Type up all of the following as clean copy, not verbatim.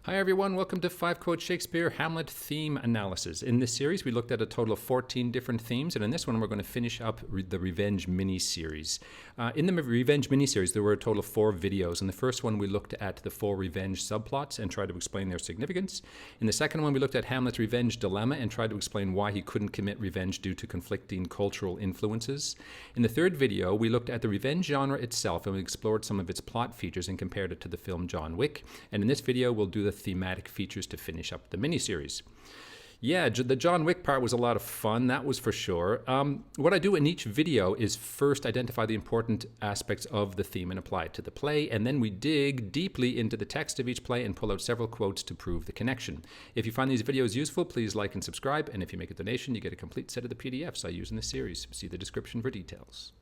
Hi everyone, welcome to 5 Quote Shakespeare Hamlet Theme Analysis. In this series we looked at a total of 14 different themes, and in this one we're going to finish up the Revenge mini-series. In the Revenge mini-series there were a total of 4 videos. In the first one we looked at the 4 revenge subplots and tried to explain their significance. In the second one we looked at Hamlet's revenge dilemma and tried to explain why he couldn't commit revenge due to conflicting cultural influences. In the third video we looked at the revenge genre itself and we explored some of its plot features and compared it to the film John Wick. And in this video we'll do the thematic features to finish up the miniseries. Yeah, the John Wick part was a lot of fun, that was for sure. What I do in each video is first identify the important aspects of the theme and apply it to the play, and then we dig deeply into the text of each play and pull out several quotes to prove the connection. If you find these videos useful, please like and subscribe, and if you make a donation, you get a complete set of the PDFs I use in this series. See the description for details.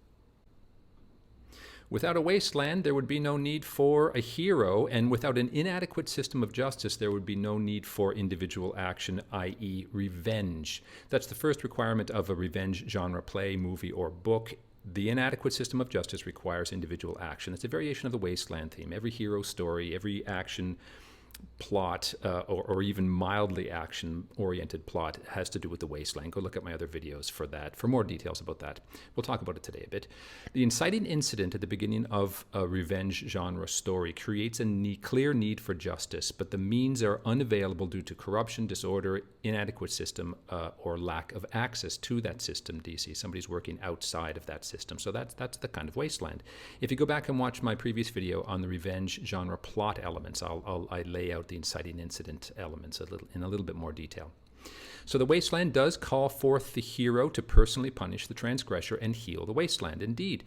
Without a wasteland, there would be no need for a hero, and without an inadequate system of justice, there would be no need for individual action, i.e. revenge. That's the first requirement of a revenge genre play, movie, or book. The inadequate system of justice requires individual action. It's a variation of the Wasteland theme. Every hero story, every action plot, or even mildly action-oriented plot has to do with the Wasteland. Go look at my other videos for that, for more details about that. We'll talk about it today a bit. The inciting incident at the beginning of a revenge genre story creates a clear need for justice, but the means are unavailable due to corruption, disorder, inadequate system, or lack of access to that system, DC. Somebody's working outside of that system. So that's the kind of Wasteland. If you go back and watch my previous video on the revenge genre plot elements, I lay out the inciting incident elements in a little bit more detail. So the Wasteland does call forth the hero to personally punish the transgressor and heal the Wasteland, indeed.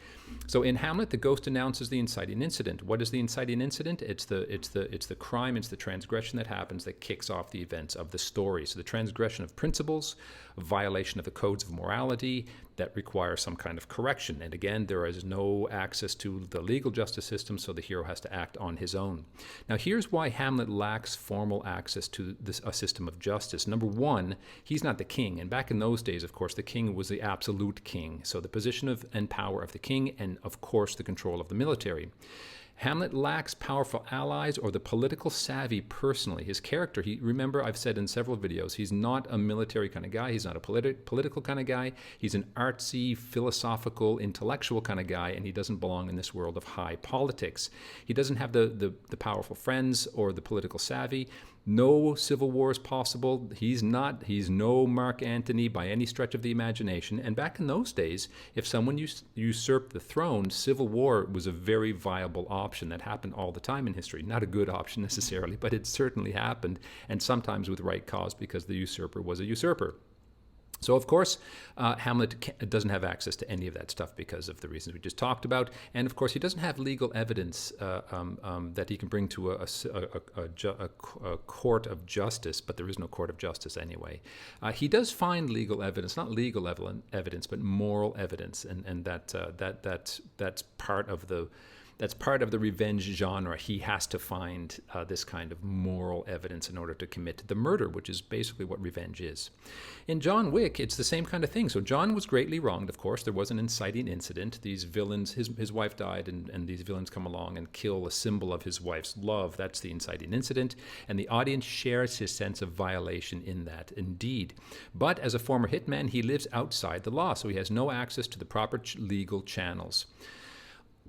So in Hamlet, the ghost announces the inciting incident. What is the inciting incident? It's the crime, it's the transgression that happens that kicks off the events of the story. So the transgression of principles, a violation of the codes of morality that require some kind of correction. And again, there is no access to the legal justice system, so the hero has to act on his own. Now here's why Hamlet lacks formal access to a system of justice. Number one, he's not the king. And back in those days, of course, the king was the absolute king. So the position and power of the king, and of course the control of the military. Hamlet lacks powerful allies or the political savvy personally. His character, remember I've said in several videos, he's not a military kind of guy. He's not a political kind of guy. He's an artsy, philosophical, intellectual kind of guy, and he doesn't belong in this world of high politics. He doesn't have the powerful friends or the political savvy. No civil war is possible. He's no Mark Antony by any stretch of the imagination. And back in those days, if someone usurped the throne, civil war was a very viable option. That happened all the time in history. Not a good option necessarily, but it certainly happened, and sometimes with right cause because the usurper was a usurper. So, of course, Hamlet doesn't have access to any of that stuff because of the reasons we just talked about. And, of course, he doesn't have legal evidence that he can bring to a court of justice, but there is no court of justice anyway. He does find legal evidence, not legal evidence, but moral evidence, and that's part of the... That's part of the revenge genre. He has to find this kind of moral evidence in order to commit the murder, which is basically what revenge is. In John Wick, it's the same kind of thing. So John was greatly wronged, of course. There was an inciting incident. These villains, his wife died, and these villains come along and kill a symbol of his wife's love. That's the inciting incident. And the audience shares his sense of violation in that, indeed. But as a former hitman, he lives outside the law, so he has no access to the proper legal channels.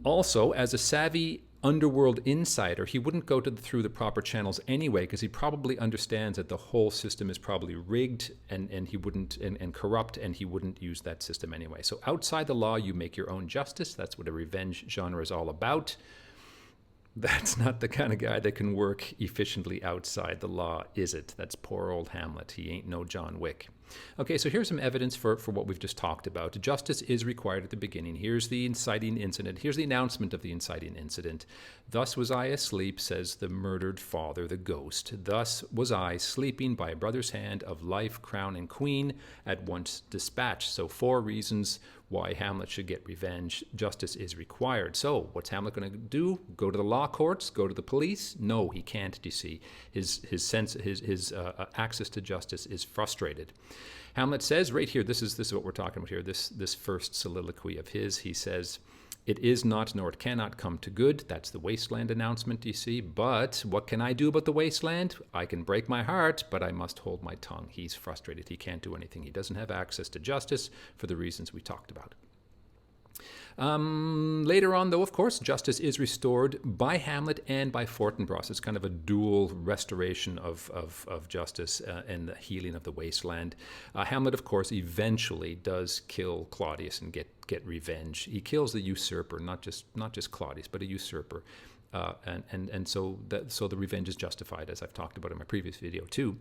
Also, as a savvy underworld insider, he wouldn't go through the proper channels anyway, because he probably understands that the whole system is probably rigged and he wouldn't and corrupt, and he wouldn't use that system anyway. So outside the law, you make your own justice. That's what a revenge genre is all about. That's not the kind of guy that can work efficiently outside the law, is it? That's poor old Hamlet. He ain't no John Wick. Okay, so here's some evidence for what we've just talked about. Justice is required at the beginning. Here's the inciting incident. Here's the announcement of the inciting incident. Thus was I asleep, says the murdered father, the ghost. Thus was I sleeping by a brother's hand of life, crown, and queen at once dispatched. So 4 reasons why Hamlet should get revenge. Justice is required. So what's Hamlet going to do? Go to the law courts? Go to the police? No, he can't, you see. His access to justice is frustrated. Hamlet says right here, this is what we're talking about here, this first soliloquy of his. He says, It is not, nor it cannot come to good. That's the Wasteland announcement, you see. But what can I do about the Wasteland? I can break my heart, but I must hold my tongue. He's frustrated. He can't do anything. He doesn't have access to justice for the reasons we talked about. Later on, though, of course, justice is restored by Hamlet and by Fortinbras. It's kind of a dual restoration of justice and the healing of the Wasteland. Hamlet, of course, eventually does kill Claudius and get revenge. He kills the usurper, not just Claudius, but a usurper. So the revenge is justified, as I've talked about in my previous video too.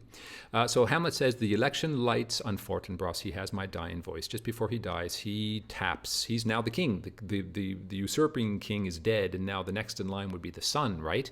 So Hamlet says, the election lights on Fortinbras. He has my dying voice. Just before he dies, he taps. He's now the king. The usurping king is dead, and now the next in line would be the son, right?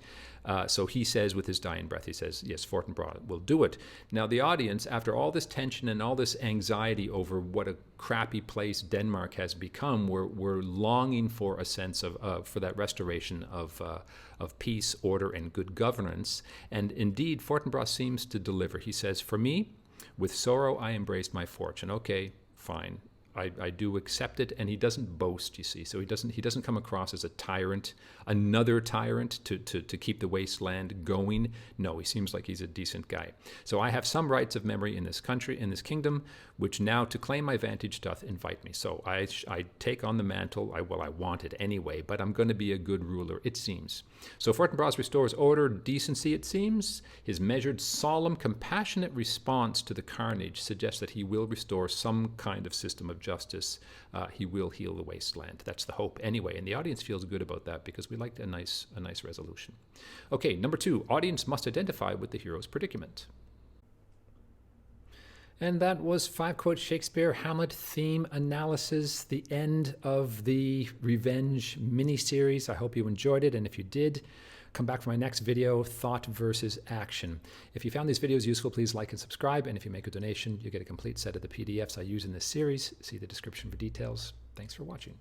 So he says with his dying breath, he says, yes, Fortinbras will do it. Now the audience, after all this tension and all this anxiety over what a crappy place Denmark has become, we're longing for a sense for that restoration of peace, order, and good governance. And indeed, Fortinbras seems to deliver. He says, for me, with sorrow I embraced my fortune. Okay, fine. I do accept it, and he doesn't boast, you see. So he doesn't come across as a tyrant, another tyrant to keep the Wasteland going. No, he seems like he's a decent guy. So I have some rights of memory in this country, in this kingdom, which now to claim my vantage doth invite me. So I take on the mantle. I want it anyway, but I'm going to be a good ruler, it seems. So Fortinbras restores order, decency, it seems. His measured, solemn, compassionate response to the carnage suggests that he will restore some kind of system of justice. He will heal the Wasteland. That's the hope anyway, and the audience feels good about that because we liked a nice resolution. Okay, number 2, audience must identify with the hero's predicament. And that was 5 Quote Shakespeare Hamlet theme analysis, the end of the Revenge mini-series. I hope you enjoyed it, and if you did, come back for my next video, Thought versus Action. If you found these videos useful, please like and subscribe, and if you make a donation, you get a complete set of the PDFs I use in this series. See the description for details. Thanks for watching.